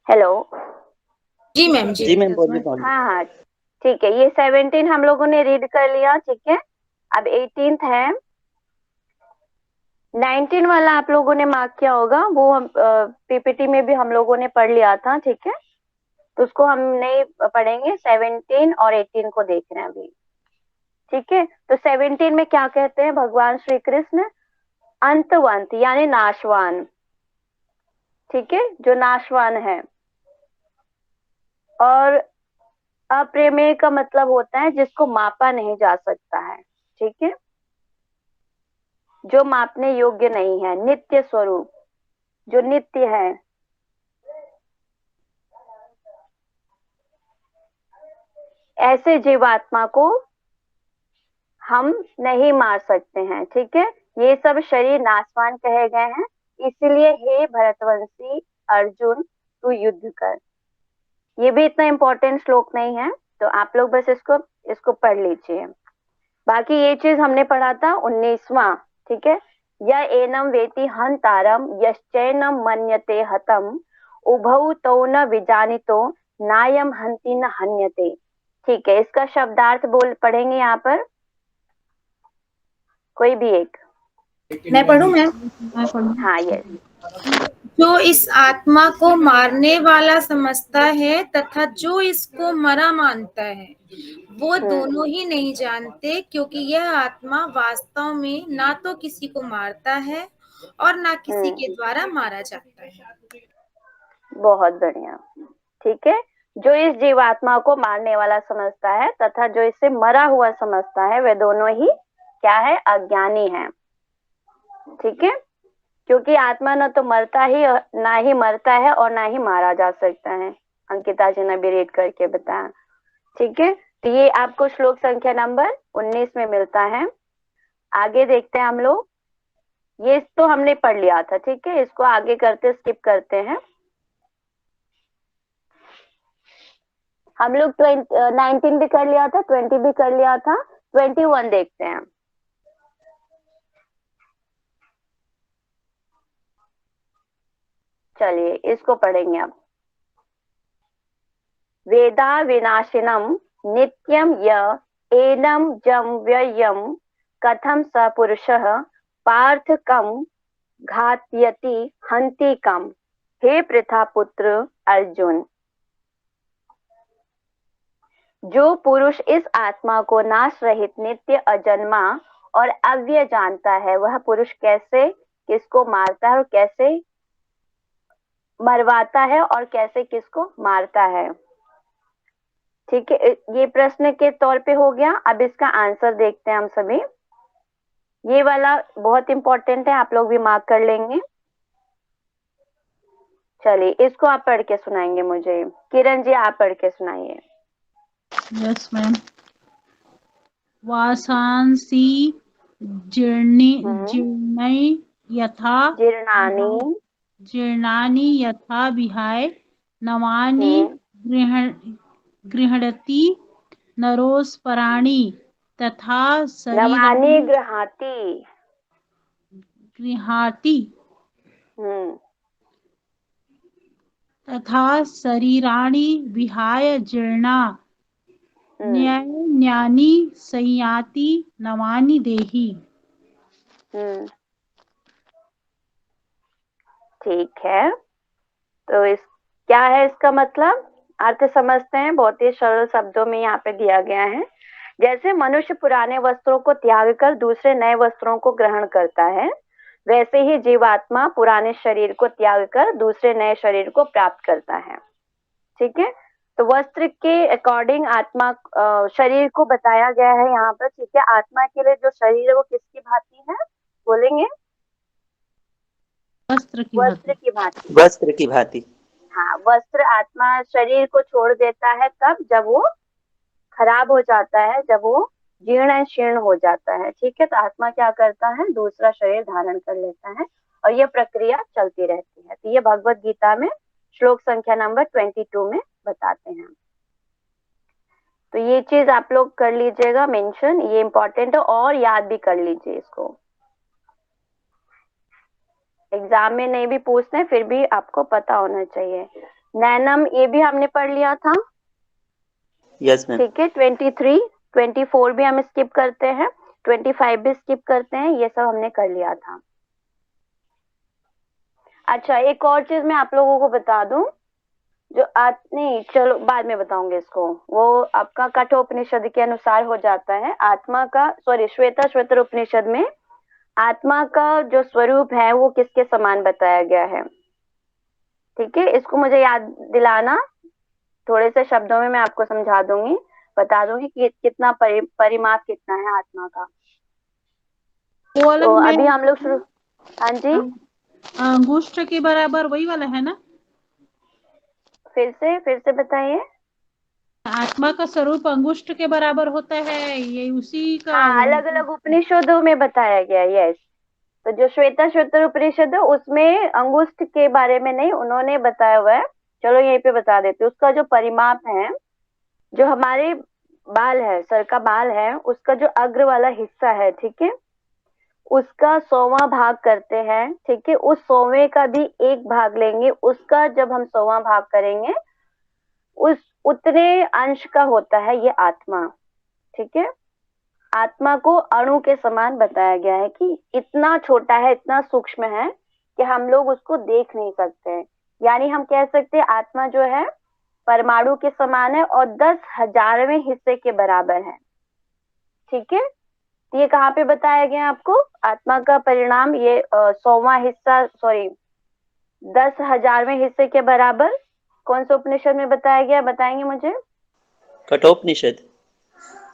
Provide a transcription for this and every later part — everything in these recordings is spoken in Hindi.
हेलो। जी मैम जी। जी मैम बोलिए बोलिए। हाँ हाँ, ठीक है। ये 17 हम लोगों ने रीड कर लिया, ठीक है। अब 18th है। 19 वाला आप लोगों ने मार्क किया होगा, वो हम पीपीटी में भी हम लोगों ने पढ़ लिया था, ठीक है। तो उसको हम नहीं पढ़ेंगे, 17 और 18 को देख रहे हैं अभी, ठीक है। तो 17 में क्या कहते हैं भगवान श्री कृष्ण? अंतवंत यानी नाशवान, ठीक है, जो नाशवान है। और अप्रमेय का मतलब होता है जिसको मापा नहीं जा सकता है, ठीक है, जो मापने योग्य नहीं है। नित्य स्वरूप, जो नित्य है। ऐसे जीवात्मा को हम नहीं मार सकते हैं, ठीक है। ये सब शरीर नाशवान कहे गए हैं, इसलिए हे भरतवंशी अर्जुन तू युद्ध कर। ये भी इतना इम्पोर्टेंट श्लोक नहीं है, तो आप लोग बस इसको इसको पढ़ लीजिए। बाकी ये चीज हमने पढ़ा था 19वां, ठीक है। य एनम वेति हंतारम यश्चैनम मन्यते हतम उभौ तौ न विजानितो नायम हंति न हन्यते। ठीक है, इसका शब्दार्थ बोल पढ़ेंगे यहाँ पर, कोई भी एक। मैं पढ़ूं मैम? हाँ, यस। जो इस आत्मा को मारने वाला समझता है तथा जो इसको मरा मानता है, वो दोनों ही नहीं जानते, क्योंकि यह आत्मा वास्तव में ना तो किसी को मारता है और ना किसी के द्वारा मारा जाता है। बहुत बढ़िया, ठीक है। जो इस जीवात्मा को मारने वाला समझता है तथा जो इसे मरा हुआ समझता है, वे दोनों ही क्या है? अज्ञानी है, ठीक है। क्योंकि आत्मा न तो मरता ही, ना ही मरता है और ना ही मारा जा सकता है। अंकिता जी ने भी रीड करके बताया, ठीक है। तो ये आपको श्लोक संख्या नंबर 19 में मिलता है। आगे देखते हैं हम लोग। ये तो हमने पढ़ लिया था, ठीक है, इसको आगे करते स्किप करते हैं। हम लोग 19 भी कर लिया था, 20 भी कर लिया था, 21 देखते हैं। चलिए इसको पढ़ेंगे अब। वेदा विनाशिनम नित्यम य एनम जम व्ययम कथम स पुरुषः पार्थ कम घातयति हंति कम। हे पृथा पुत्र अर्जुन, जो पुरुष इस आत्मा को नाश रहित नित्य अजन्मा और अव्यय जानता है, वह पुरुष कैसे किसको मारता है और कैसे मरवाता है और कैसे किसको मारता है, ठीक है। ये प्रश्न के तौर पे हो गया। अब इसका आंसर देखते हैं हम सभी। ये वाला बहुत इंपॉर्टेंट है, आप लोग भी मार्क कर लेंगे। चलिए इसको आप पढ़ के सुनाएंगे मुझे। किरण जी आप पढ़ के सुनाइए। Yes ma'am. वासांसि जीर्णि जीर्णै यथा जीर्णानि जीर्णानि यथा विहाय नवानि गृह्णति नरोस्पराणि तथा नवानि शरीराणि गृहाति। गृह्णाति तथा शरीराणि विहाय जीर्णा न्यानि संयाति नवानि देहि। ठीक है, तो इस क्या है इसका मतलब? अर्थ समझते हैं, बहुत ही सरल शब्दों में यहाँ पे दिया गया है। जैसे मनुष्य पुराने वस्त्रों को त्याग कर दूसरे नए वस्त्रों को ग्रहण करता है, वैसे ही जीवात्मा पुराने शरीर को त्याग कर दूसरे नए शरीर को प्राप्त करता है, ठीक है। तो वस्त्र के अकॉर्डिंग आत्मा शरीर को बताया गया है यहाँ पर, ठीक है। आत्मा के लिए जो शरीर है वो किसकी भांति है बोलेंगे? वस्त्र की वस्त्र भांति। की भांति। वस्त्र की भांति। हाँ, वस्त्र आत्मा शरीर को छोड़ देता है कब? जब वो खराब हो जाता है, जब वो जीर्ण शीर्ण हो जाता है, ठीक है। तो आत्मा क्या करता है? दूसरा शरीर धारण कर लेता है और ये प्रक्रिया चलती रहती है। तो ये भगवत गीता में श्लोक संख्या नंबर 22 में बताते हैं। तो ये चीज आप लोग कर लीजिएगा मेंशन, ये इंपॉर्टेंट है, और याद भी कर लीजिए इसको। एग्जाम में नहीं भी पूछते हैं फिर भी आपको पता होना चाहिए। नैनम ये भी हमने पढ़ लिया था। Yes ma'am. ठीक है, 23, 24 भी हम स्किप करते हैं, 25 भी स्किप करते हैं, ये सब हमने कर लिया था। अच्छा, एक और चीज मैं आप लोगों को बता दूं, जो नहीं चलो बाद में बताऊंगे इसको, वो आपका कठोपनिषद के अनुसार हो जाता है। आत्मा का, सॉरी, श्वेता श्वेतर उपनिषद में आत्मा का जो स्वरूप है वो किसके समान बताया गया है। ठीक है, इसको मुझे याद दिलाना, थोड़े से शब्दों में मैं आपको समझा दूंगी, बता दूंगी कि कितना परिमाप कितना है आत्मा का। वो वाला तो में अभी हम लोग शुरू, हाँ जी, अंगुष्ठ के बराबर वही वाला है ना? फिर से बताइए। आत्मा का स्वरूप अंगुष्ठ के बराबर होता है, ये उसी का। हाँ, अलग अलग उपनिषदों में बताया गया है, यस। तो जो श्वेता श्वेतर उपनिषद है उसमें अंगुष्ठ के बारे में नहीं उन्होंने बताया हुआ है। चलो यहीं पे बता देते हैं। उसका जो परिमाप है, जो हमारे बाल है, सर का बाल है, उसका जो अग्र वाला हिस्सा है, ठीक है, उसका 100वां भाग करते हैं। ठीक है, उस 100वें का भी एक भाग लेंगे, उसका जब हम 100वां भाग करेंगे, उस उतने अंश का होता है ये आत्मा। ठीक है, आत्मा को अणु के समान बताया गया है कि इतना छोटा है, इतना सूक्ष्म है कि हम लोग उसको देख नहीं सकते हैं। यानी हम कह सकते हैं आत्मा जो है परमाणु के समान है और 10,000वें हिस्से के बराबर है। ठीक है, तो ये कहाँ पे बताया गया है आपको, आत्मा का परिणाम ये 100वां हिस्सा, सॉरी, 10,000वें हिस्से के बराबर कौन से उपनिषद में बताया गया, बताएंगे मुझे? कठोपनिषद।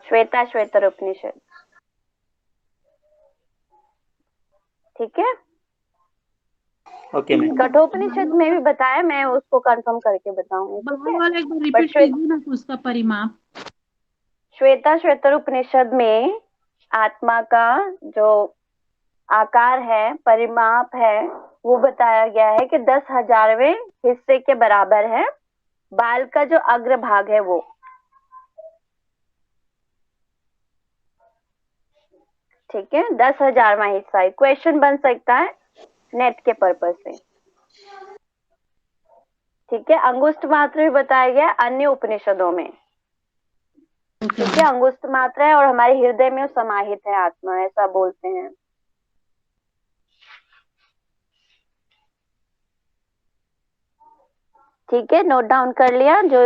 श्वेता श्वेतर उपनिषद। ठीक है, ओके मैम। कठोपनिषद में भी बताया, मैं उसको कंफर्म करके बताऊंगी। ठीक बाल है, वाला एक बार बट रिपीट कीजिए ना उसका परिमाप। श्वेता श्वेतर उपनिषद में आत्मा का जो आकार है, परिमाप है, वो बताया गया है कि 10,000वें हिस्से के बराबर है। बाल का जो अग्र भाग है वो, ठीक है, 10,000वां हिस्सा। क्वेश्चन बन सकता है नेट के पर्पज से। ठीक है, अंगुष्ठ मात्र भी बताया गया है अन्य उपनिषदों में। ठीक है, अंगुष्ठ मात्र है और हमारे हृदय में समाहित है आत्मा, ऐसा बोलते हैं। ठीक है, नोट डाउन कर लिया जो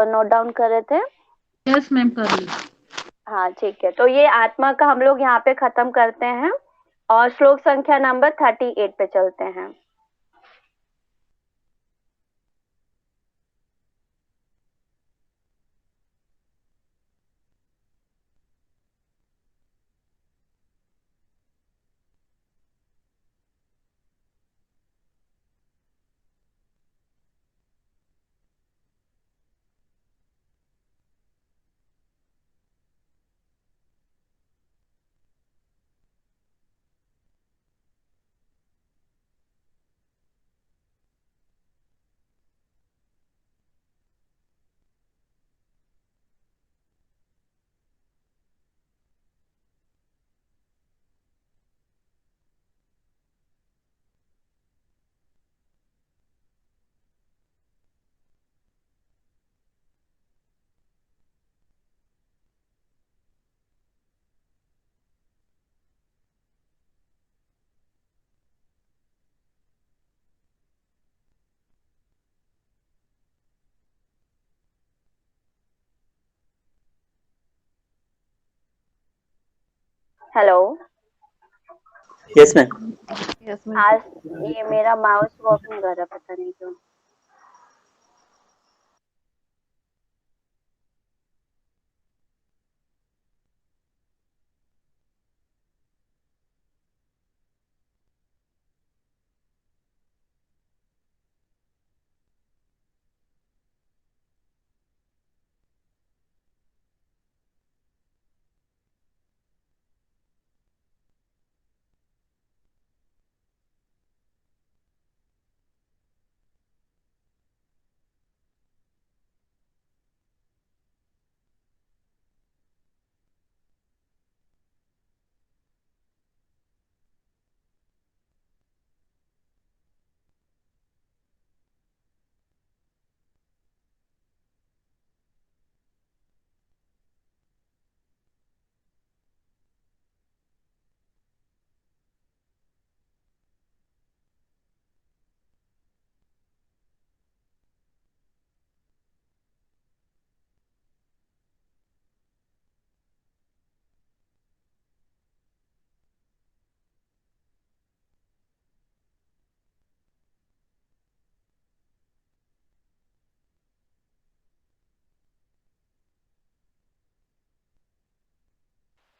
नोट डाउन कर रहे थे? यस मैम, कर ली। हाँ ठीक है, तो ये आत्मा का हम लोग यहाँ पे खत्म करते हैं और श्लोक संख्या नंबर 38 पे चलते हैं। Hello, yes ma'am. आज ये मेरा माउस वर्क नहीं कर रहा, पता नहीं क्यों।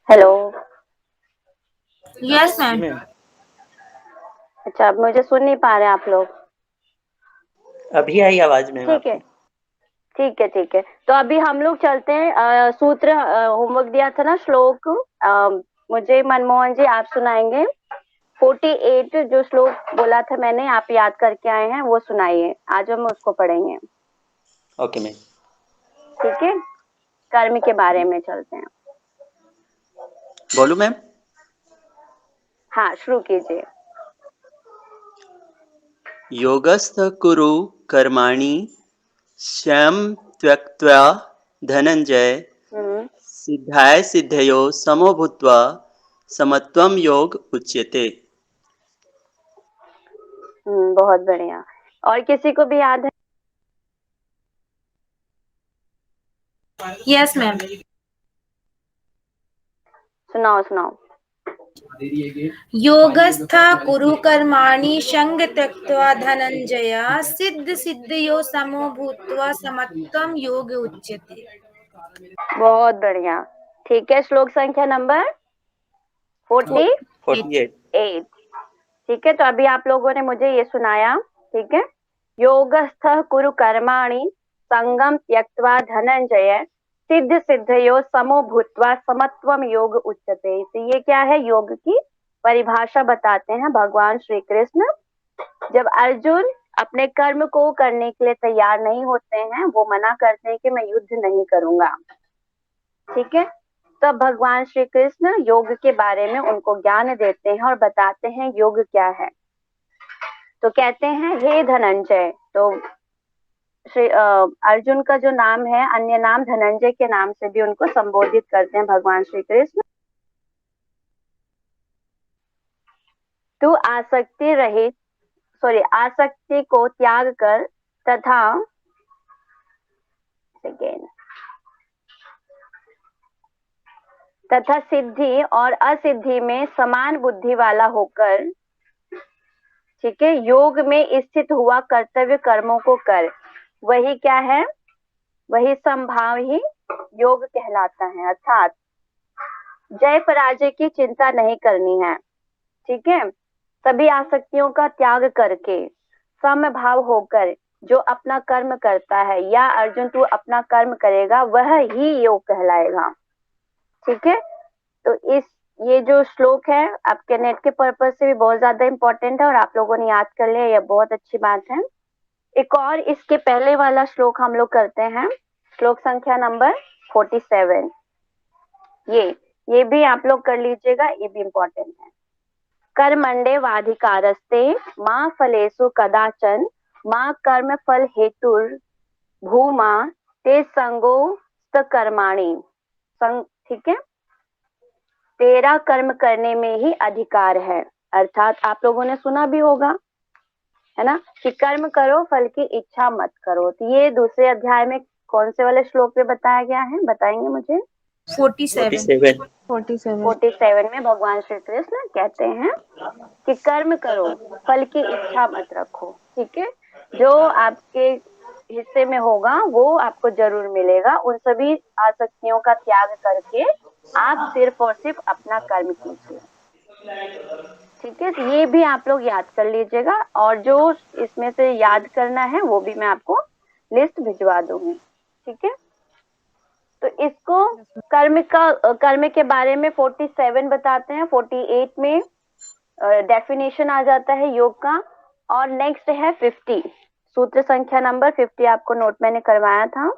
हेलो। यस जी मैम। मैम। अच्छा, अब मुझे सुन नहीं पा रहे आप लोग? अभी आई आवाज मैम ठीक है, आपकी। ठीक है, ठीक है। तो अभी हम लोग चलते हैं, सूत्र होमवर्क दिया था ना, श्लोक। मुझे मनमोहन जी आप सुनाएंगे। 48 जो श्लोक बोला था मैंने, आप याद करके आए हैं, वो सुनाइए। आज हम उसको पढ़ेंगे। Okay ma'am. ठीक है, कर्म के बारे में चलते हैं। बोलू मैम? हाँ, शुरू कीजिए। योगस्थ कुरु कर्माणि क्षम त्यक्त्वा धनंजय हम्म। सिद्धाय सिद्धयो समो भूत्वा समत्वम योग उच्यते। बहुत बढ़िया। और किसी को भी याद है? Yes ma'am. सुनाओ सुनाओ। योगस्थ कुरु कर्माणि संग त्यक्त्वा धनंजय सिद्ध सिद्धयो समो भूत्वा समत्वम योग उच्यते। बहुत बढ़िया। ठीक है, श्लोक संख्या नंबर 48। 48। ठीक है, तो अभी आप लोगों ने मुझे ये सुनाया। ठीक है, योगस्थ कुरु कर्माणि संगम त्यक्त्वा धनंजय सिद्ध सिद्धयो समो भूत्वा समत्वम योग उच्यते। तो ये क्या है? योग की परिभाषा बताते हैं भगवान श्री कृष्ण। जब अर्जुन अपने कर्म को करने के लिए तैयार नहीं होते हैं, वो मना करते हैं कि मैं युद्ध नहीं करूंगा। ठीक है, तब भगवान श्री कृष्ण योग के बारे में उनको ज्ञान देते हैं और बताते हैं योग क्या है। तो कहते हैं, हे धनंजय। तो श्री अर्जुन का जो नाम है, अन्य नाम धनंजय के नाम से भी उनको संबोधित करते हैं भगवान श्री कृष्ण। तू आसक्ति रहित, आसक्ति को त्याग कर तथा सिद्धि और असिद्धि में समान बुद्धि वाला होकर, ठीक है, योग में स्थित हुआ कर्तव्य कर्मों को कर। वही क्या है? वही संभाव ही योग कहलाता है। अर्थात जय पराजय की चिंता नहीं करनी है। ठीक है, सभी आसक्तियों का त्याग करके समभाव होकर जो अपना कर्म करता है, या अर्जुन तू अपना कर्म करेगा, वह ही योग कहलाएगा। ठीक है, तो ये जो श्लोक है आपके नेट के पर्पज से भी बहुत ज्यादा इंपॉर्टेंट है और आप लोगों ने याद कर लिया, ये बहुत अच्छी बात है। एक और इसके पहले वाला श्लोक हम लोग करते हैं, श्लोक संख्या नंबर 47। ये भी आप लोग कर लीजिएगा, ये भी इंपॉर्टेंट है। कर्मण्डे वाधिकारस्ते माँ फलेषु कदाचन माँ कर्म फल हेतुर भूमा ते संगो कर्माणि। ठीक है, तेरा कर्म करने में ही अधिकार है। अर्थात आप लोगों ने सुना भी होगा, है ना, कि कर्म करो फल की इच्छा मत करो। तो ये दूसरे अध्याय में कौन से वाले श्लोक में बताया गया है, बताएंगे मुझे? 47। 47 में भगवान श्री कृष्ण कहते हैं कि कर्म करो, फल की इच्छा मत रखो। ठीक है, जो आपके हिस्से में होगा वो आपको जरूर मिलेगा। उन सभी आसक्तियों का त्याग करके आप सिर्फ और सिर्फ अपना कर्म कीजिए। ठीक है, तो ये भी आप लोग याद कर लीजिएगा, और जो इसमें से याद करना है वो भी मैं आपको लिस्ट भिजवा दूंगी। ठीक है, तो इसको कर्म के बारे में 47 बताते हैं। 48 में डेफिनेशन आ जाता है योग का। और नेक्स्ट है 50, सूत्र संख्या नंबर 50 आपको नोट मैंने करवाया था,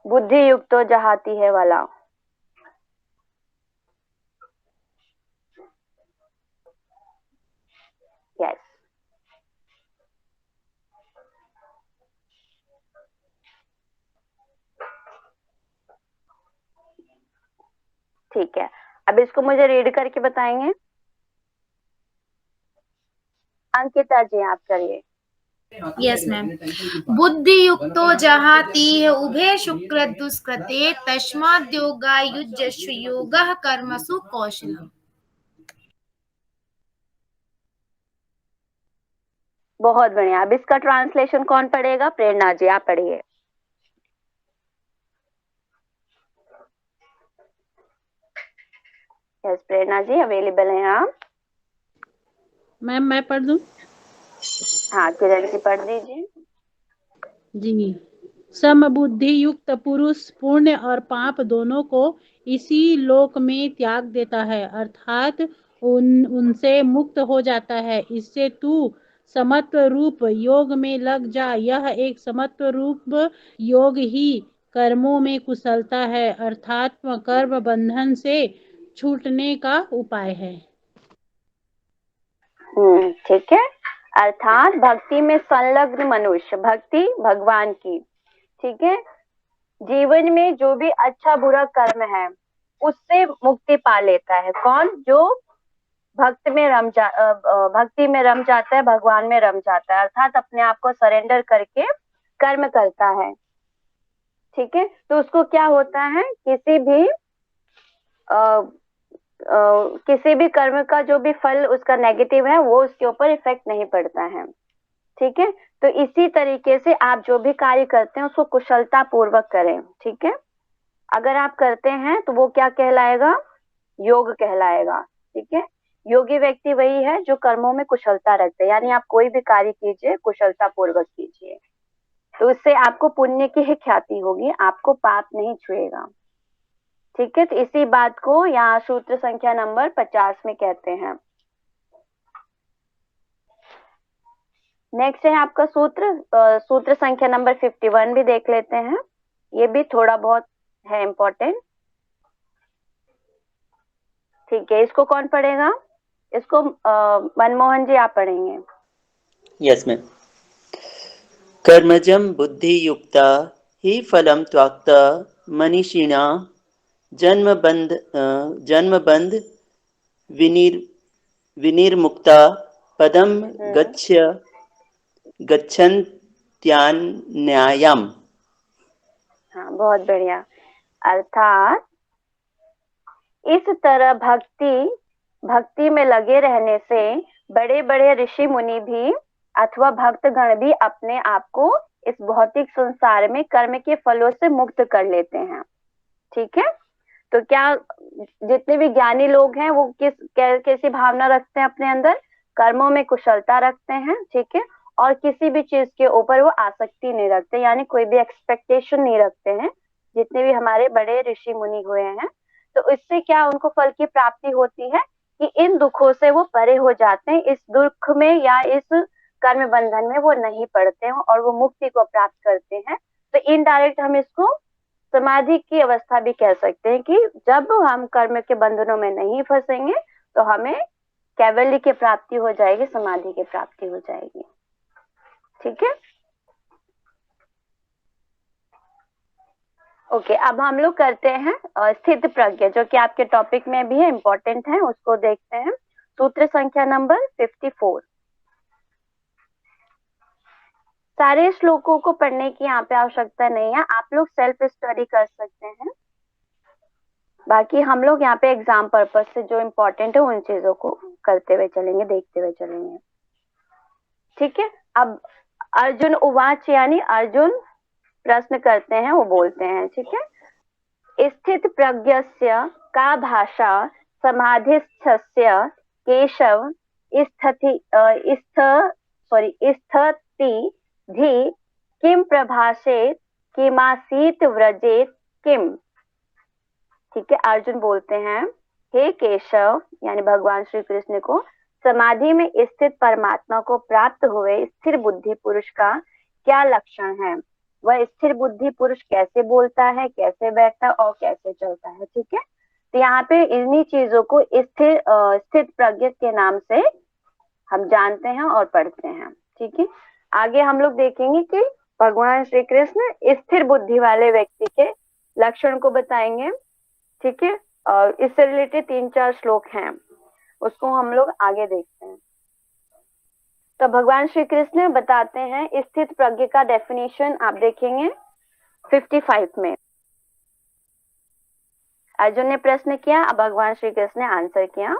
बुद्धि युक्तो जहाती है वाला। यस, ठीक है, अब इसको मुझे रीड करके बताएंगे। अंकिता जी आप करिए। Yes ma'am. बुद्धि युक्तो जहाति उभे शुक्र दुष्कृते तस्माद् योगायुज्यस्व योगः कर्मसु कौशलम्। बहुत बढ़िया। अब इसका ट्रांसलेशन कौन पढ़ेगा? प्रेरणा जी आप पढ़िए। यस प्रेरणा जी अवेलेबल हैं आप? मैम मैं पढ़ दूं? हाँ किरण जी पढ़ दीजिए। जी। समबुद्धि युक्त पुरुष पुण्य और पाप दोनों को इसी लोक में त्याग देता है, अर्थात उनसे मुक्त हो जाता है। इससे तू समत्व रूप योग में लग जा। यह एक समत्व रूप योग ही कर्मों में कुशलता है, अर्थात कर्म बंधन से छूटने का उपाय है। ठीक है। अर्थात भक्ति में संलग्न मनुष्य, भक्ति भगवान की, ठीक है, जीवन में जो भी अच्छा बुरा कर्म है उससे मुक्ति पा लेता है। कौन? जो भक्ति में रम जाता है, भगवान में रम जाता है, अर्थात अपने आप को सरेंडर करके कर्म करता है। ठीक है, तो उसको क्या होता है, किसी भी कर्म का जो भी फल उसका नेगेटिव है वो उसके ऊपर इफेक्ट नहीं पड़ता है। ठीक है, तो इसी तरीके से आप जो भी कार्य करते हैं उसको कुशलता पूर्वक करें। ठीक है, अगर आप करते हैं तो वो क्या कहलाएगा? योग कहलाएगा। ठीक है, योगी व्यक्ति वही है जो कर्मों में कुशलता रखते हैं, यानी आप कोई भी कार्य कीजिए कुशलता पूर्वक कीजिए, तो इससे आपको पुण्य की ही ख्याति होगी, आपको पाप नहीं छुएगा। ठीक है, तो इसी बात को यहाँ सूत्र संख्या नंबर 50 में कहते हैं। नेक्स्ट है आपका सूत्र संख्या नंबर 51 भी देख लेते हैं, ये भी थोड़ा बहुत है इम्पोर्टेंट। ठीक है, इसको कौन पढ़ेगा? इसको मनमोहन जी आप पढ़ेंगे। Yes ma'am. कर्मजं बुद्धियुक्ता हि फलं त्वक्ता मनीषिणा जन्मबंध विनिर्मुक्ता पदम गच्छन्त्यान्यायम्। हाँ बहुत बढ़िया। अर्थात इस तरह भक्ति में लगे रहने से बड़े बड़े ऋषि मुनि भी अथवा भक्तगण भी अपने आप को इस भौतिक संसार में कर्म के फलों से मुक्त कर लेते हैं। ठीक है, तो क्या जितने भी ज्ञानी लोग हैं वो कैसी भावना रखते हैं अपने अंदर? कर्मों में कुशलता रखते हैं। ठीक है, और किसी भी चीज के ऊपर वो आसक्ति नहीं रखते, यानी कोई भी एक्सपेक्टेशन नहीं रखते हैं। जितने भी हमारे बड़े ऋषि मुनि हुए हैं, तो इससे क्या उनको फल की प्राप्ति होती है कि इन दुखों से वो परे हो जाते हैं, इस दुख में या इस कर्म बंधन में वो नहीं पड़ते हैं और वो मुक्ति को प्राप्त करते हैं। तो इनडायरेक्ट हम इसको समाधि की अवस्था भी कह सकते हैं कि जब हम कर्म के बंधनों में नहीं फंसेंगे तो हमें कैवल्य की प्राप्ति हो जाएगी, समाधि की प्राप्ति हो जाएगी। ठीक है, ओके, अब हम लोग करते हैं स्थित प्रज्ञ, जो कि आपके टॉपिक में भी है, इंपॉर्टेंट है, उसको देखते हैं। सूत्र संख्या नंबर 54। सारे श्लोकों को पढ़ने की यहाँ पे आवश्यकता नहीं है, आप लोग सेल्फ स्टडी कर सकते हैं। बाकी हम लोग यहाँ पे एग्जाम पर्पज से जो इम्पोर्टेंट है उन चीजों को करते हुए चलेंगे, देखते हुए चलेंगे। ठीक है, अब अर्जुन उवाच, यानी अर्जुन प्रश्न करते हैं, वो बोलते हैं। ठीक है, स्थित प्रज्ञस्य का भाषा समाधिस्थस्य केशव स्थति धी किम प्रभाषेत किमासीत व्रजेत किम। ठीक है, अर्जुन बोलते हैं, हे केशव, यानी भगवान श्री कृष्ण को, समाधि में स्थित परमात्मा को प्राप्त हुए स्थिर बुद्धि पुरुष का क्या लक्षण है? वह स्थिर बुद्धि पुरुष कैसे बोलता है, कैसे बैठता है और कैसे चलता है? ठीक है, तो यहाँ पे इन्हीं चीजों को स्थित प्रज्ञ के नाम से हम जानते हैं और पढ़ते हैं। ठीक है, आगे हम लोग देखेंगे कि भगवान श्री कृष्ण स्थिर बुद्धि वाले व्यक्ति के लक्षण को बताएंगे। ठीक है, और इससे रिलेटेड 3-4 श्लोक हैं, उसको हम लोग आगे देखते हैं। तो भगवान श्री कृष्ण बताते हैं स्थित प्रज्ञ का डेफिनेशन, आप देखेंगे 55 में। अर्जुन ने प्रश्न किया, अब भगवान श्री कृष्ण ने आंसर किया।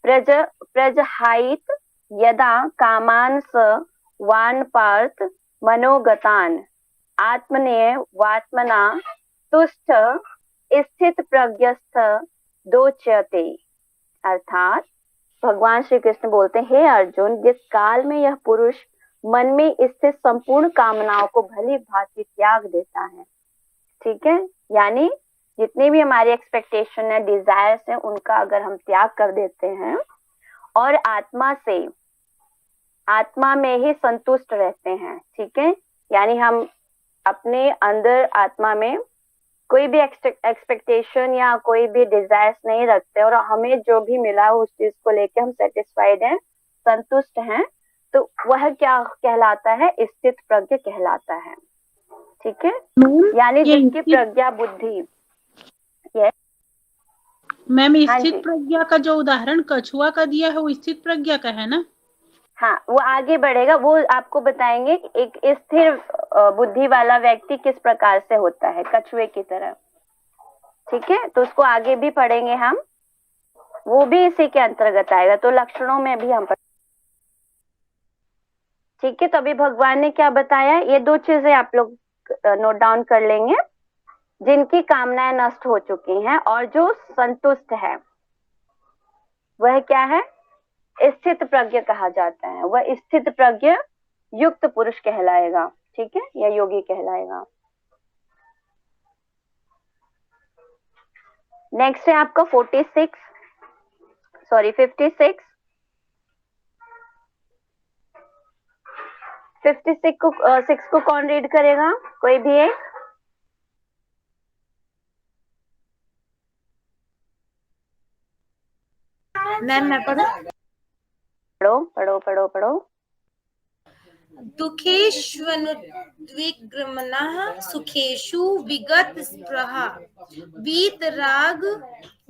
प्रजहाइत यदा कामान स वान पार्थ मनोगतान आत्मनेय वात्मना तुष्ट स्थित प्रज्ञस्थ दोच्यते, अर्थात भगवान श्री कृष्ण बोलते हैं, हे अर्जुन, जिस काल में यह पुरुष मन में स्थित संपूर्ण कामनाओं को भली भांति त्याग देता है, ठीक है, यानी जितने भी हमारी एक्सपेक्टेशन है, डिजायर्स है, उनका अगर हम त्याग कर देते हैं और आत्मा में ही संतुष्ट रहते हैं, ठीक है, यानी हम अपने अंदर आत्मा में कोई भी एक्सपेक्टेशन या कोई भी डिजायर्स नहीं रखते और हमें जो भी मिला उस चीज को लेके हम सेटिस्फाइड हैं, संतुष्ट हैं, तो वह क्या कहलाता है? स्थित प्रज्ञ कहलाता है, ठीक है, यानी जिसकी प्रज्ञा बुद्धि। मैम, हाँ स्थित जी, प्रज्ञा का जो उदाहरण कछुआ का दिया है वो स्थित प्रज्ञा का है ना? हाँ, वो आगे बढ़ेगा, वो आपको बताएंगे एक स्थिर बुद्धि वाला व्यक्ति किस प्रकार से होता है, कछुए की तरह, ठीक है, तो उसको आगे भी पढ़ेंगे हम, वो भी इसी के अंतर्गत आएगा, तो लक्षणों में भी हम ठीक है। तो अभी भगवान ने क्या बताया, ये दो चीजें आप लोग नोट डाउन कर लेंगे, जिनकी कामनाएं नष्ट हो चुकी हैं और जो संतुष्ट है, वह क्या है? स्थित प्रज्ञ कहा जाता है, वह स्थित प्रज्ञ युक्त पुरुष कहलाएगा, ठीक है, या योगी कहलाएगा। नेक्स्ट है आपका 56 56 को कौन रीड करेगा? कोई भी एक? मैम मैं पढ़ूं? पढ़ो पढ़ो पढ़ो पढ़ो। दुःखेष्वनुद्विग्नः सुखेषु विगत स्पृहा वीतराग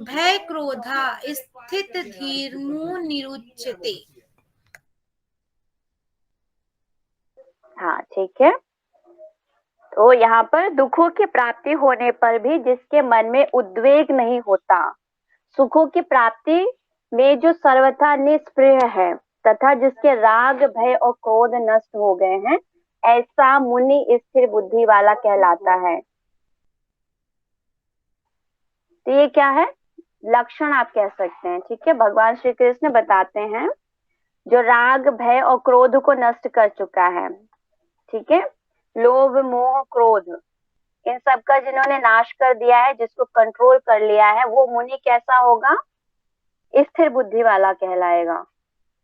भय क्रोधा स्थित धीर्मुनिरुच्यते। हाँ, ठीक है, तो यहाँ पर दुखों की प्राप्ति होने पर भी जिसके मन में उद्वेग नहीं होता, सुखों की प्राप्ति में जो सर्वथा निष्प्रिय है तथा जिसके राग भय और क्रोध नष्ट हो गए हैं, ऐसा मुनि स्थिर बुद्धि वाला कहलाता है। तो ये क्या है? लक्षण आप कह सकते हैं, ठीक है, भगवान श्री कृष्ण बताते हैं जो राग भय और क्रोध को नष्ट कर चुका है, ठीक है, लोभ मोह क्रोध, इन सब का जिन्होंने नाश कर दिया है, जिसको कंट्रोल कर लिया है, वो मुनि कैसा होगा? स्थिर बुद्धि वाला कहलाएगा,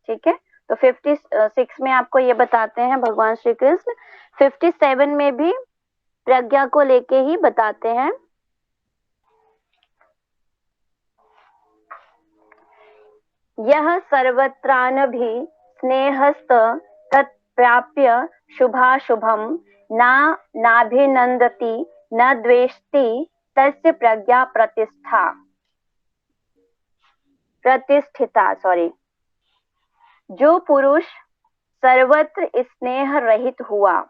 ठीक है। तो 56 में आपको ये बताते हैं भगवान श्री कृष्ण, 57 में भी प्रज्ञा को लेके ही बताते हैं। यह सर्वत्रानभि स्नेहस्त तत्प्राप्य शुभाशुभम नाभिनंदति न द्वेष्टि तस्य प्रज्ञा प्रतिष्ठिता। जो पुरुष सर्वत्र स्नेह रहित हुआ,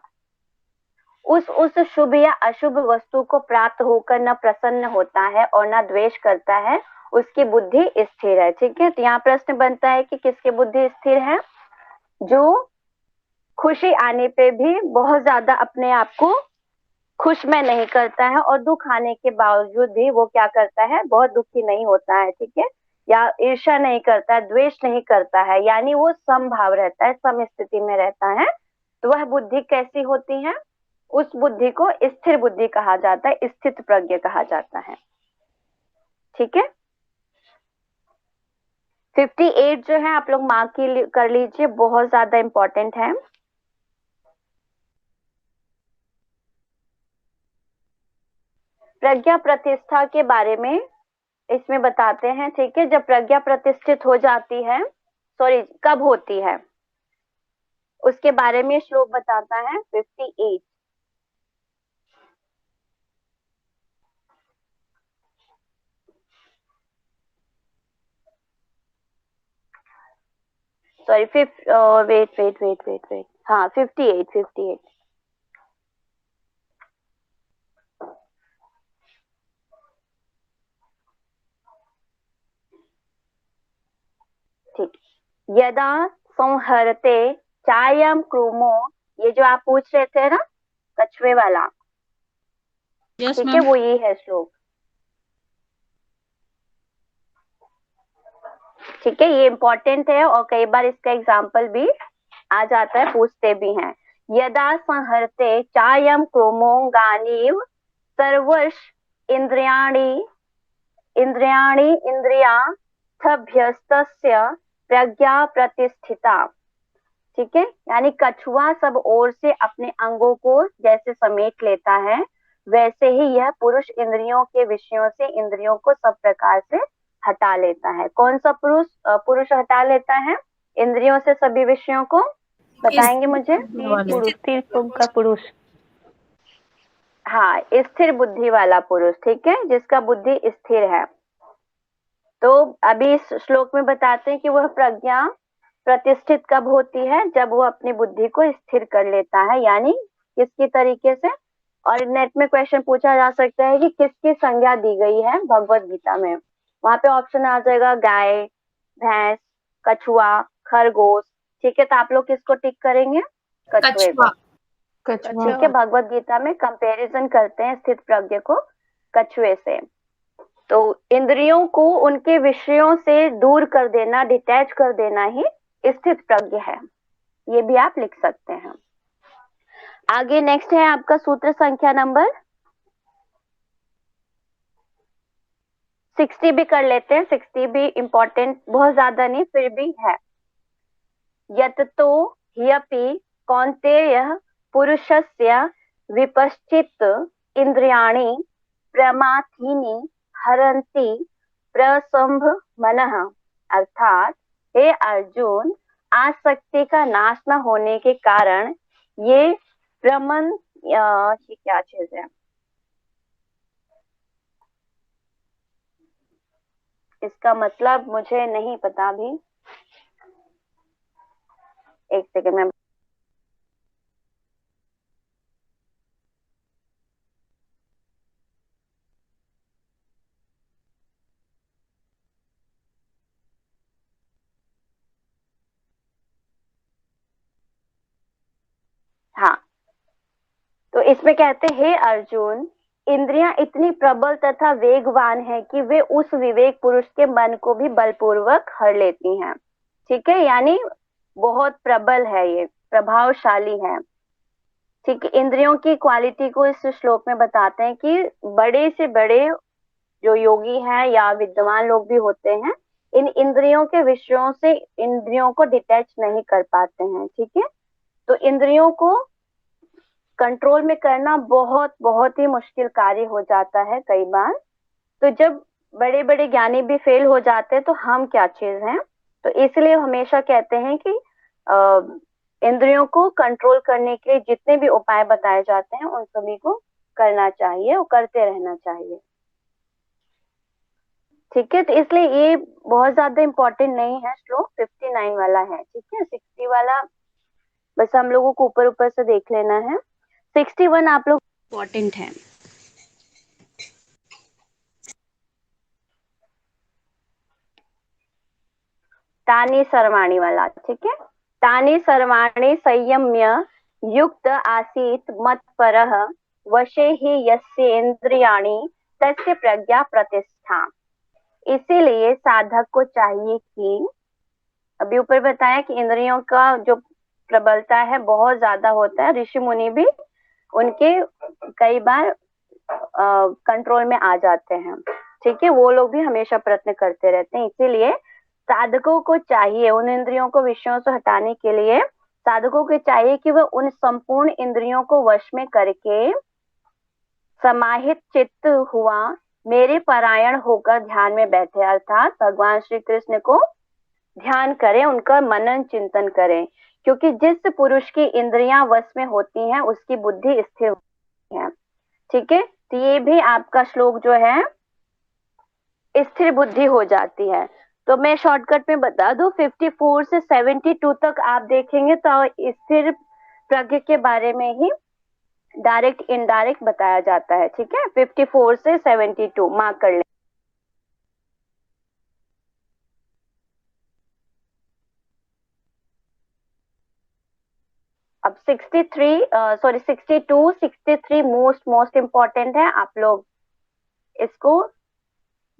उस शुभ या अशुभ वस्तु को प्राप्त होकर न प्रसन्न होता है और न द्वेष करता है, उसकी बुद्धि स्थिर है, ठीक है। तो यहाँ प्रश्न बनता है कि किसकी बुद्धि स्थिर है? जो खुशी आने पे भी बहुत ज्यादा अपने आप को खुश में नहीं करता है और दुख आने के बावजूद भी वो क्या करता है? बहुत दुखी नहीं होता है, ठीक है, या ईर्ष्या नहीं करता है, द्वेष नहीं करता है, यानी वो समभाव रहता है, सम स्थिति में रहता है। तो वह बुद्धि कैसी होती है? उस बुद्धि को स्थिर बुद्धि कहा जाता है, स्थित प्रज्ञ कहा जाता है, ठीक है। 58 जो है आप लोग मार्क कर लीजिए, बहुत ज्यादा इंपॉर्टेंट है। प्रज्ञा प्रतिष्ठा के बारे में इसमें बताते हैं, ठीक है, जब प्रज्ञा प्रतिष्ठित हो जाती है, कब होती है, उसके बारे में श्लोक बताता है 58। वेट, हाँ 58। ठीक, यदा संहरते चायम क्रूमो, ये जो आप पूछ रहे थे ना कछुए वाला, यस ठीक है, मैम। वो ये है श्लोक। ठीक है, ये इम्पोर्टेंट है और कई बार इसका एग्जाम्पल भी आ जाता है, पूछते भी हैं। यदा संहरते चायम क्रोमोंगानीव सर्वश इंद्रियाणि इंद्रियाणि इंद्रियार्थभ्यस्तस्य प्रज्ञा प्रतिष्ठिता। ठीक है, यानी कछुआ सब ओर से अपने अंगों को जैसे समेट लेता है, वैसे ही यह पुरुष इंद्रियों के विषयों से इंद्रियों को सब प्रकार से हटा लेता है। कौन सा पुरुष हटा लेता है इंद्रियों से सभी विषयों को, बताएंगे मुझे? स्थिर स्वभाव का पुरुष। हाँ, स्थिर बुद्धि वाला पुरुष, ठीक है, जिसका बुद्धि स्थिर है। तो अभी इस श्लोक में बताते हैं कि वह प्रज्ञा प्रतिष्ठित कब होती है, जब वो अपनी बुद्धि को स्थिर कर लेता है, यानी किसकी तरीके से। और नेट में क्वेश्चन पूछा जा सकता है कि किसकी संज्ञा दी गई है भगवत गीता में, वहां पे ऑप्शन आ जाएगा गाय, भैंस, कछुआ, खरगोश। ठीक है, तो आप लोग किसको टिक करेंगे? कछुए को। ठीक है, भगवत गीता में कंपैरिजन करते हैं स्थित प्रज्ञ को कछुए से। तो इंद्रियों को उनके विषयों से दूर कर देना, डिटैच कर देना ही स्थित प्रज्ञ है, ये भी आप लिख सकते हैं। आगे नेक्स्ट है आपका सूत्र संख्या नंबर 60 भी कर लेते हैं, 60 भी इम्पोर्टेंट, बहुत ज्यादा नहीं फिर भी है। यत तो ह्यपि कौन्तेय पुरुषस्य विपश्चित इंद्रियाणि प्रमाथीनि हरन्ति प्रसंभ मनः। अर्थात हे अर्जुन, आसक्ति का नाश न होने के कारण ये ये क्या चीज है, इसका मतलब मुझे नहीं पता अभी, एक सेकंड में। हाँ, तो इसमें कहते हैं हे अर्जुन, इंद्रियां इतनी प्रबल तथा वेगवान है कि वे उस विवेक पुरुष के मन को भी बलपूर्वक हर लेती हैं। ठीक है, यानी बहुत प्रबल है, ये प्रभावशाली है। ठीक है, इंद्रियों की क्वालिटी को इस श्लोक में बताते हैं कि बड़े से बड़े जो योगी हैं या विद्वान लोग भी होते हैं, इन इंद्रियों के विषयों से इंद्रियों को डिटैच नहीं कर पाते हैं। ठीक है, तो इंद्रियों को कंट्रोल में करना बहुत बहुत ही मुश्किल कार्य हो जाता है कई बार। तो जब बड़े बड़े ज्ञानी भी फेल हो जाते हैं तो हम क्या चीज हैं। तो इसलिए हमेशा कहते हैं कि इंद्रियों को कंट्रोल करने के लिए जितने भी उपाय बताए जाते हैं उन सभी को करना चाहिए और करते रहना चाहिए। ठीक है, तो इसलिए ये बहुत ज्यादा इम्पोर्टेंट नहीं है श्लोक, 59 वाला है। ठीक है, 60 वाला बस हम लोगों को ऊपर ऊपर से देख लेना है। 61 आप लोग इम्पोर्टेंट है। तानि सर्वाणि वाला। ठीक है, तानि सर्वाणि संयम्य युक्त आसीत मत्परः वशे हि यस्येन्द्रियाणि तस्य प्रज्ञा प्रतिष्ठा। इसीलिए साधक को चाहिए कि, अभी ऊपर बताया कि इंद्रियों का जो प्रबलता है बहुत ज्यादा होता है, ऋषि मुनि भी उनके कई बार कंट्रोल में आ जाते हैं। ठीक है, वो लोग भी हमेशा प्रयत्न करते रहते हैं। इसीलिए साधकों को चाहिए, उन इंद्रियों को विषयों से हटाने के लिए साधकों को चाहिए कि वह उन संपूर्ण इंद्रियों को वश में करके समाहित चित्त हुआ मेरे परायण होकर ध्यान में बैठे, अर्थात भगवान श्री कृष्ण को ध्यान करें, उनका मनन चिंतन करें। क्योंकि जिस पुरुष की इंद्रियां वश में होती हैं उसकी बुद्धि स्थिर होती है। ठीक है, तो ये भी आपका श्लोक जो है स्थिर बुद्धि हो जाती है। तो मैं शॉर्टकट में बता दूं, 54 से 72 तक आप देखेंगे तो स्थिर प्रज्ञ के बारे में ही डायरेक्ट इनडायरेक्ट बताया जाता है। ठीक है, 54 से 72 मार्क कर लें। अब 62, 63 मोस्ट इम्पोर्टेंट है, आप लोग इसको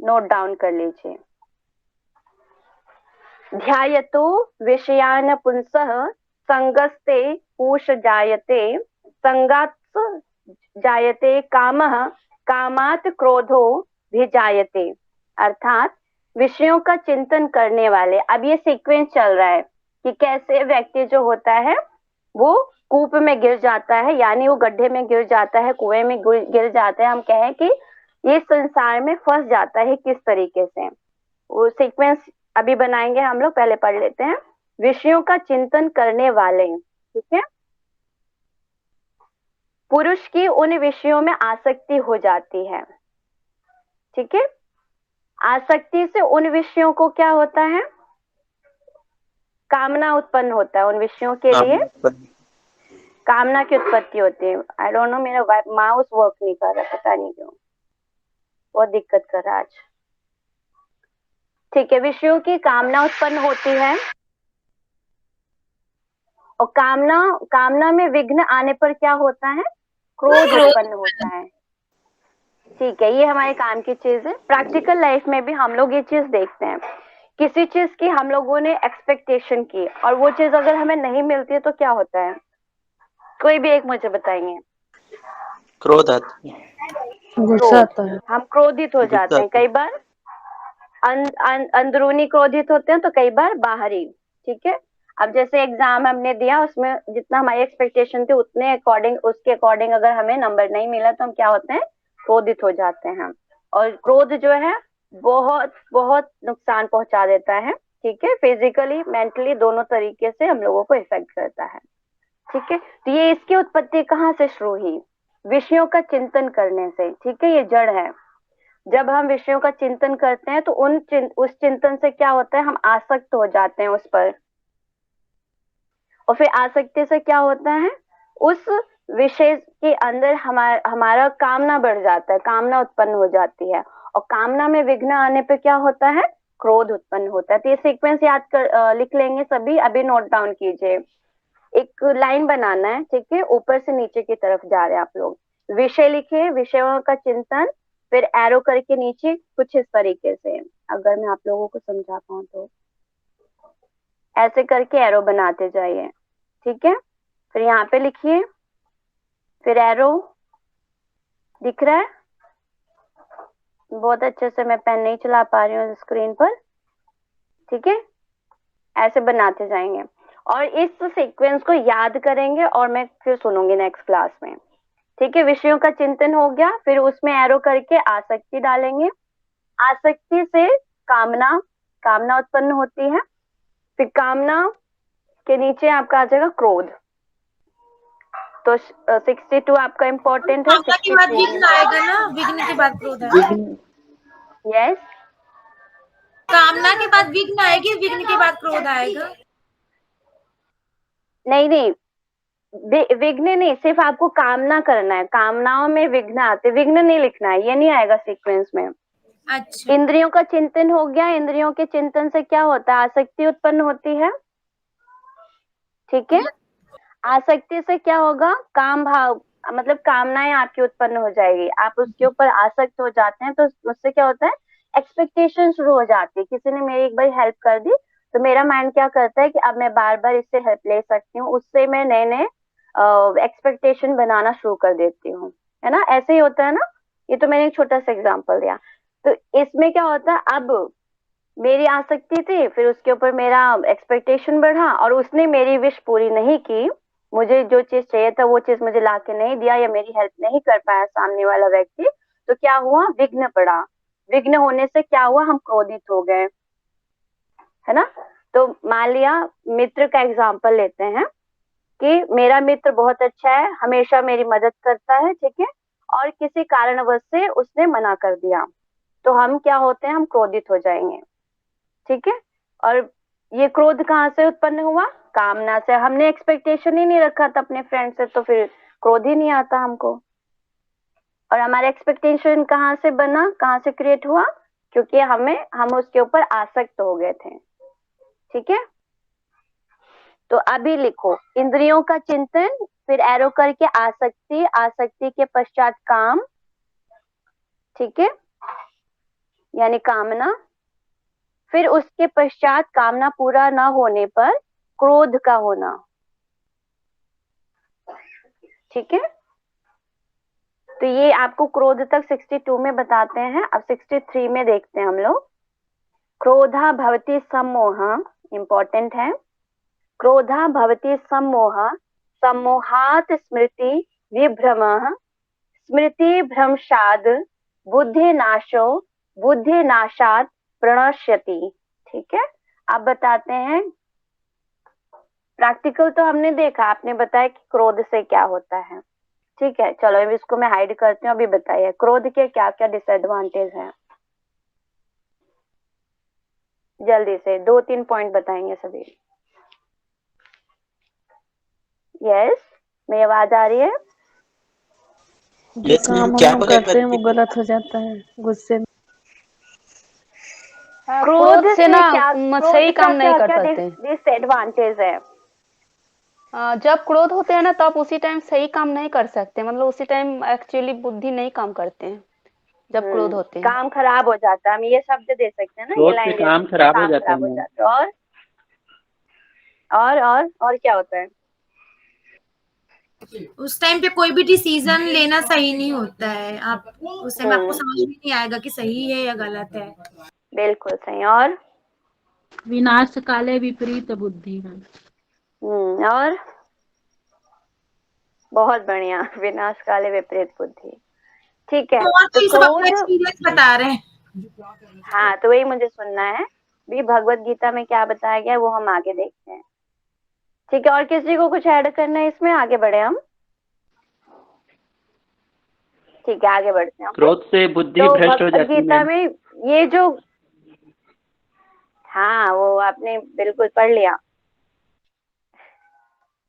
नोट डाउन कर लीजिए। ध्यायतो विषयान् पुंसः संगस्ते पूष जायते संगात् जायते कामः कामात् क्रोधो भी जायते। अर्थात विषयों का चिंतन करने वाले, अब ये सीक्वेंस चल रहा है कि कैसे व्यक्ति जो होता है वो कूप में गिर जाता है, यानी वो गड्ढे में गिर जाता है, कुएं में गिर जाता है, हम कहें कि ये संसार में फंस जाता है किस तरीके से, वो सीक्वेंस अभी बनाएंगे हम लोग। पहले पढ़ लेते हैं। विषयों का चिंतन करने वाले, ठीक है, पुरुष की उन विषयों में आसक्ति हो जाती है। ठीक है, आसक्ति से उन विषयों को क्या होता है, कामना उत्पन्न होता है। उन विषयों के लिए कामना की उत्पत्ति होती है। आई डोंट नो, मेरा माउस वर्क नहीं कर रहा, पता नहीं क्यों, बहुत दिक्कत कर रहा है आज। ठीक है, विषयों की कामना उत्पन्न होती है और कामना में विघ्न आने पर क्या होता है, क्रोध उत्पन्न होता है। ठीक है, ये हमारे काम की चीज है। प्रैक्टिकल लाइफ में भी हम लोग ये चीज देखते हैं, किसी चीज की हम लोगों ने एक्सपेक्टेशन की और वो चीज अगर हमें नहीं मिलती है तो क्या होता है, कोई भी एक मुझे बताएंगे। क्रोध आता है, गुस्सा आता है। हम क्रोधित हो जाते हैं, कई बार अंदरूनी क्रोधित होते हैं तो कई बार बाहरी। ठीक है, अब जैसे एग्जाम हमने दिया, उसमें जितना हमारी एक्सपेक्टेशन थी उतने अकॉर्डिंग, उसके अकॉर्डिंग अगर हमें नंबर नहीं मिला तो हम क्या होते हैं, क्रोधित हो जाते हैं। और क्रोध जो है बहुत बहुत नुकसान पहुंचा देता है। ठीक है, फिजिकली मेंटली दोनों तरीके से हम लोगों को इफेक्ट करता है। ठीक है, तो ये इसकी उत्पत्ति कहाँ से शुरू हुई, विषयों का चिंतन करने से। ठीक है, ये जड़ है। जब हम विषयों का चिंतन करते हैं तो उस चिंतन से क्या होता है, हम आसक्त हो जाते हैं उस पर, और फिर आसक्ति से क्या होता है, उस विषय के अंदर हमारा कामना बढ़ जाता है, कामना उत्पन्न हो जाती है, और कामना में विघ्न आने पे क्या होता है, क्रोध उत्पन्न होता है। तो ये सीक्वेंस याद कर लिख लेंगे सभी, अभी नोट डाउन कीजिए। एक लाइन बनाना है, ठीक है, ऊपर से नीचे की तरफ जा रहे हैं आप लोग। विषय लिखिए, विषयों का चिंतन, फिर एरो करके नीचे कुछ इस तरीके से, अगर मैं आप लोगों को समझा पाऊं तो ऐसे करके एरो बनाते जाइए। ठीक है, फिर यहाँ पे लिखिए, फिर एरो दिख रहा है, बहुत अच्छे से मैं पेन नहीं चला पा रही हूँ स्क्रीन पर। ठीक है, ऐसे बनाते जाएंगे और इस सीक्वेंस को याद करेंगे और मैं फिर सुनूंगी नेक्स्ट क्लास में। ठीक है, विषयों का चिंतन हो गया, फिर उसमें एरो करके आसक्ति डालेंगे। आसक्ति से कामना उत्पन्न होती है, फिर कामना के नीचे आपका आ जाएगा क्रोध। तो 62 आपका इम्पोर्टेंट है। कामना के बाद विघ्न आएगा ना, विघ्न के बाद क्रोध आएगा। यस, कामना के बाद विघ्न आएगी, विघ्न के बाद क्रोध आएगा। नहीं, विघ्न नहीं, सिर्फ आपको कामना करना है, कामनाओं में विघ्न आते, विघ्न नहीं लिखना है, ये नहीं आएगा सीक्वेंस में। अच्छा, इंद्रियों का चिंतन हो गया, इंद्रियों के चिंतन से क्या होता है, आसक्ति उत्पन्न होती है। ठीक है, आसक्ति से क्या होगा, काम भाव, मतलब कामनाएं आपकी उत्पन्न हो जाएगी, आप उसके ऊपर आसक्त हो जाते हैं, तो उससे क्या होता है, एक्सपेक्टेशन शुरू हो जाती है। किसी ने मेरी एक बार हेल्प कर दी तो मेरा माइंड क्या करता है कि अब मैं बार बार इससे हेल्प ले सकती हूँ, उससे मैं नए नए एक्सपेक्टेशन बनाना शुरू कर देती हूँ, है ना, ऐसे ही होता है ना। ये तो मैंने एक छोटा सा एग्जाम्पल दिया। तो इसमें क्या होता है, अब मेरी आसक्ति थी, फिर उसके ऊपर मेरा एक्सपेक्टेशन बढ़ा और उसने मेरी विश पूरी नहीं की, मुझे जो चीज चाहिए था वो चीज मुझे ला के नहीं दिया, या मेरी हेल्प नहीं कर पाया सामने वाला व्यक्ति, तो क्या हुआ, विघ्न पड़ा। विघ्न होने से क्या हुआ, हम क्रोधित हो गए, है ना। तो मान लिया मित्र का एग्जाम्पल लेते हैं कि मेरा मित्र बहुत अच्छा है, हमेशा मेरी मदद करता है, ठीक है, और किसी कारणवश से उसने मना कर दिया, तो हम क्या होते हैं, हम क्रोधित हो जाएंगे। ठीक है, और ये क्रोध कहाँ से उत्पन्न हुआ, कामना से। हमने एक्सपेक्टेशन ही नहीं रखा था अपने फ्रेंड से, तो फिर क्रोध ही नहीं आता हमको। और हमारा एक्सपेक्टेशन कहाँ से बना, कहाँ से क्रिएट हुआ, क्योंकि हम उसके ऊपर आसक्त हो गए थे। ठीक है, तो अभी लिखो, इंद्रियों का चिंतन, फिर एरो करके आसक्ति, आसक्ति के पश्चात काम, ठीक है, यानी कामना, फिर उसके पश्चात कामना पूरा न होने पर क्रोध का होना। ठीक है, तो ये आपको क्रोध तक 62 में बताते हैं। अब 63 में देखते हैं हम लोग। क्रोधा भवति सम्मोह, इंपॉर्टेंट है। क्रोधा भवति सम्मोह, सम्मोहात् स्मृति विभ्रमः, स्मृति भ्रंशाद बुद्धि नाशो, बुद्धि नाशात प्रणश्यति। ठीक है, अब बताते हैं प्रैक्टिकल। तो हमने देखा, आपने बताया कि क्रोध से क्या होता है। ठीक है, चलो अब इसको मैं हाइड करती हूँ। अभी बताइए क्रोध के क्या क्या डिसएडवांटेज हैं, जल्दी से 2-3 पॉइंट बताएंगे सभी। यस, मेरी आवाज आ रही है? जो यस मैम, काम क्या हम बोले करते हैं वो गलत हो जाता है गुस्से में। क्रोध से से ना क्या, सही क्रोध का काम नहीं क्या कर क्या पाते हैं। डिसएडवांटेज है? जब क्रोध होते हैं ना तब उसी टाइम सही काम नहीं कर सकते, मतलब उसी टाइम एक्चुअली बुद्धि नहीं काम करते हैं जब क्रोध होते हैं। काम खराब हो जाता है, हम ये शब्द दे सकते हैं ना, ये क्रोध से लाइन दे काम सकते हैं, खराब हो काम जाता है खराब हो मैम। जाता है। और क्या होता है? उस टाइम पे कोई भी डिसीजन लेना सही नहीं होता है। आप उस टाइम आपको समझ में नहीं आएगा कि सही है या गलत है। बिल्कुल सही। और विनाश काले विपरीत बुद्धि है। और बहुत बढ़िया, विनाश काले विपरीत बुद्धि। ठीक है, और तो तो ये सब अपना क्रोध, एक्सपीरियंस बता रहे हैं। हाँ तो वही मुझे सुनना है भी, भगवत गीता में क्या बताया गया है वो हम आगे देखते हैं। ठीक है, और किसी को कुछ ऐड करना है इसमें? आगे बढ़े हम। ठीक है, आगे बढ़ते हैं। क्रोध से बुद्धि तो भ्रष्ट हो भगवत जाती है गीता मैम। में ये जो, हाँ वो आपने बिल्कुल पढ़ लिया।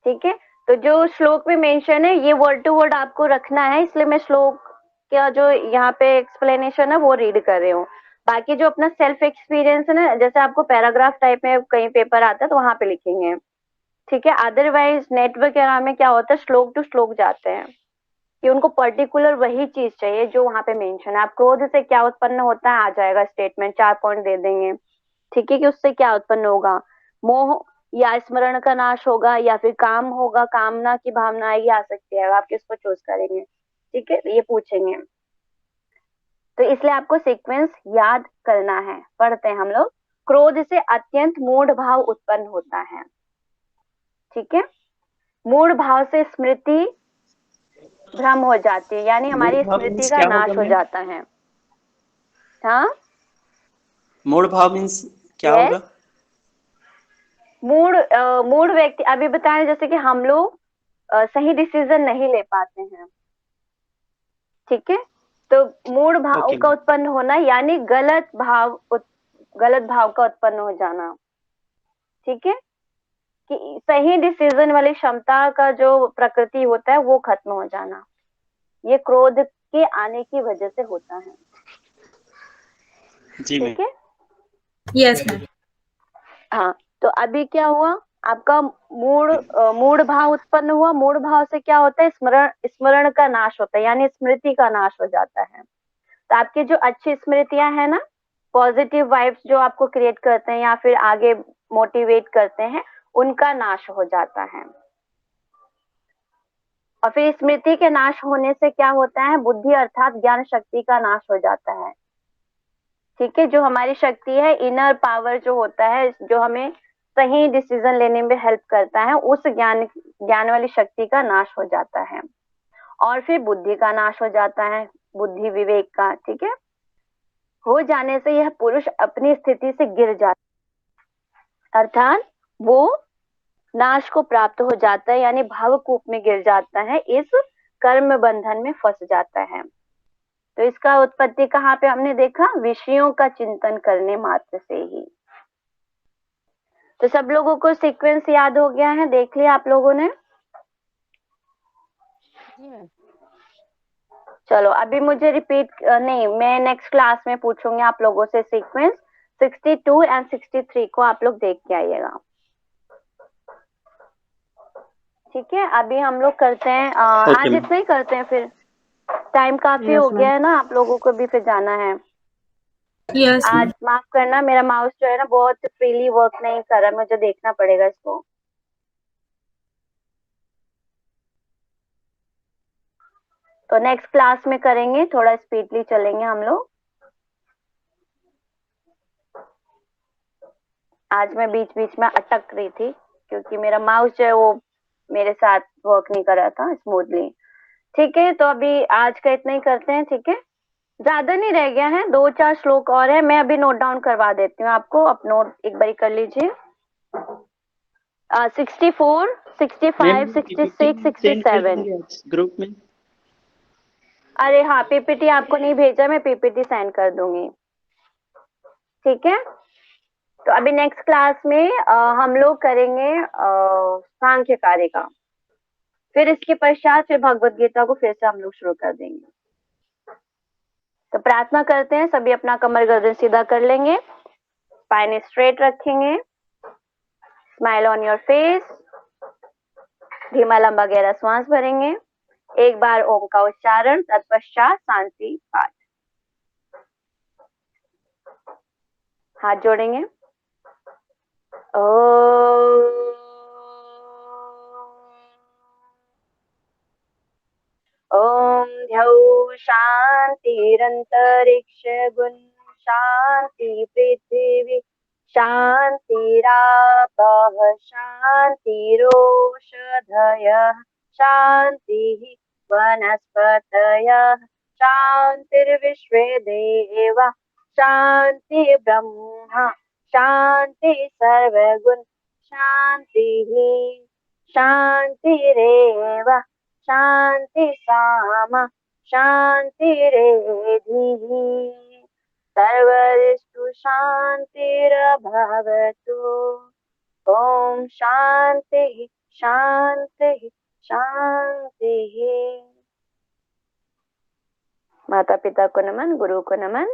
ठीक है, तो जो श्लोक में मेंशन है ये वर्ड टू वर्ड आपको रखना है, इसलिए मैं श्लोक का जो यहाँ पे एक्सप्लेनेशन है वो रीड कर रही हूँ। बाकी जो अपना सेल्फ एक्सपीरियंस है ना, जैसे आपको पैराग्राफ टाइप में कहीं पेपर आता है तो वहां पे लिखेंगे। ठीक है, अदरवाइज नेटवर्क एरा में क्या होता है, श्लोक टू श्लोक जाते हैं कि उनको पर्टिकुलर वही चीज चाहिए जो वहां पे मेंशन है। आप क्रोध से क्या उत्पन्न होता है आ जाएगा स्टेटमेंट, 4 पॉइंट दे देंगे। ठीक है, कि उससे क्या उत्पन्न होगा, मोह या स्मरण का नाश होगा, या फिर काम होगा, कामना की भावना आएगी, आ सकती है, आप किसको चूज करेंगे। ठीक है, ये पूछेंगे, तो इसलिए आपको सीक्वेंस याद करना है। पढ़ते हैं हम लोग। क्रोध से अत्यंत मूढ़ भाव उत्पन्न होता है। ठीक है, मूढ़ भाव से स्मृति भ्रम हो जाती है, यानी मूड हमारी भाव स्मृति मीन्स का क्या नाश होगा हो मैम? जाता है। हाँ, मूड भाव मीन्स क्या यस, होगा? मूड व्यक्ति, अभी बताएं जैसे कि हम लोग सही डिसीजन नहीं ले पाते हैं। ठीक है, तो मूड भाव ओके का मैम। उत्पन्न होना यानी गलत भाव का उत्पन्न हो जाना। ठीक है, कि सही डिसीजन वाली क्षमता का जो प्रकृति होता है वो खत्म हो जाना, ये क्रोध के आने की वजह से होता है। जी मैम। ठीक है, यस मैम। हाँ, तो अभी क्या हुआ, आपका मूड भाव उत्पन्न हुआ। मूड भाव से क्या होता है, स्मरण का नाश होता है, यानी स्मृति का नाश हो जाता है। तो आपकी जो अच्छी स्मृतियां है ना, पॉजिटिव वाइब्स जो आपको क्रिएट करते हैं या फिर आगे मोटिवेट करते हैं, उनका नाश हो जाता है। और फिर स्मृति के नाश होने से क्या होता है, बुद्धि अर्थात ज्ञान शक्ति का नाश हो जाता है। ठीक है, जो हमारी शक्ति है, इनर पावर जो होता है, जो हमें सही डिसीजन लेने में हेल्प करता है, उस ज्ञान वाली शक्ति का नाश हो जाता है। और फिर बुद्धि का नाश हो जाता है, बुद्धि विवेक का। ठीक है, हो जाने से यह पुरुष अपनी स्थिति से गिर जाता है, अर्थात वो नाश को प्राप्त हो जाता है, यानी भावकूप में गिर जाता है, इस कर्म बंधन में फंस जाता है। तो इसका उत्पत्ति कहाँ पे हमने देखा, विषयों का चिंतन करने मात्र से ही। तो सब लोगों को सीक्वेंस याद हो गया है, देख लिया आप लोगों ने? चलो अभी मुझे रिपीट नहीं, मैं नेक्स्ट क्लास में पूछूंगी आप लोगों से सीक्वेंस। 62 एंड 63 को आप लोग देख के आइएगा। ठीक है, अभी हम लोग करते हैं आज इतना ही करते हैं, फिर टाइम काफी Yes, हो ma'am. गया है ना, आप लोगों को भी फिर जाना है। यस आज माफ करना, मेरा माउस जो है ना बहुत फ्रीली वर्क नहीं कर रहा, मुझे देखना पड़ेगा इसको। तो नेक्स्ट क्लास में करेंगे, थोड़ा स्पीडली चलेंगे हम लोग। आज मैं बीच बीच में अटक रही थी क्योंकि मेरा माउस जो है वो मेरे साथ वर्क नहीं कर रहा था स्मूथली। ठीक है, तो अभी आज का इतना ही करते हैं, ठीक है? ज्यादा नहीं रह गया है, 2-4 श्लोक और है, मैं अभी नोट डाउन करवा देती हूँ आपको, आप नोट एक बारी कर लीजिए। 64, 65, 66, 67। ग्रुप में। अरे हाँ, पीपीटी आपको नहीं भेजा, मैं पीपीटी सेंड कर दूंगी, ठीक है? तो अभी नेक्स्ट क्लास में हम लोग करेंगे सांख्य कार्य का, फिर इसके पश्चात फिर भगवत गीता को फिर से हम लोग शुरू कर देंगे। तो प्रार्थना करते हैं, सभी अपना कमर गर्दन सीधा कर लेंगे, स्पाइन स्ट्रेट रखेंगे, स्माइल ऑन योर फेस, धीमा लंबा गहरा श्वास भरेंगे, एक बार ओम का उच्चारण, तत्पश्चात शांति पाठ। हाथ जोड़ेंगे। ओम ध्यौ शांतिरंतरिक्ष गुण शांति पृथ्वी शांतिरापः शांतिरोषधयः शांतिः वनस्पतयः शांतिर्विश्वे देवा शांति ब्रह्म शांति सर्वगुण शांतिः शांतिरेव शांति सामा शांतिरेधिः सर्वरिष्टु शांतिरभवतु। ओम शांति शांति शांति। माता पिता को नमन, गुरु को नमन,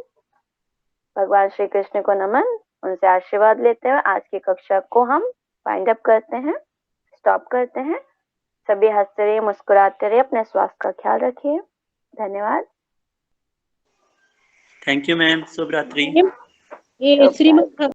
भगवान श्री कृष्ण को नमन। उनसे आशीर्वाद लेते हुए आज की कक्षा को हम वाइंड अप करते हैं, स्टॉप करते हैं। सभी हंसते रहिए, मुस्कुराते रहिए, अपने स्वास्थ्य का ख्याल रखिए। धन्यवाद। थैंक यू मैम, शुभ रात्रि। ये श्रीमद्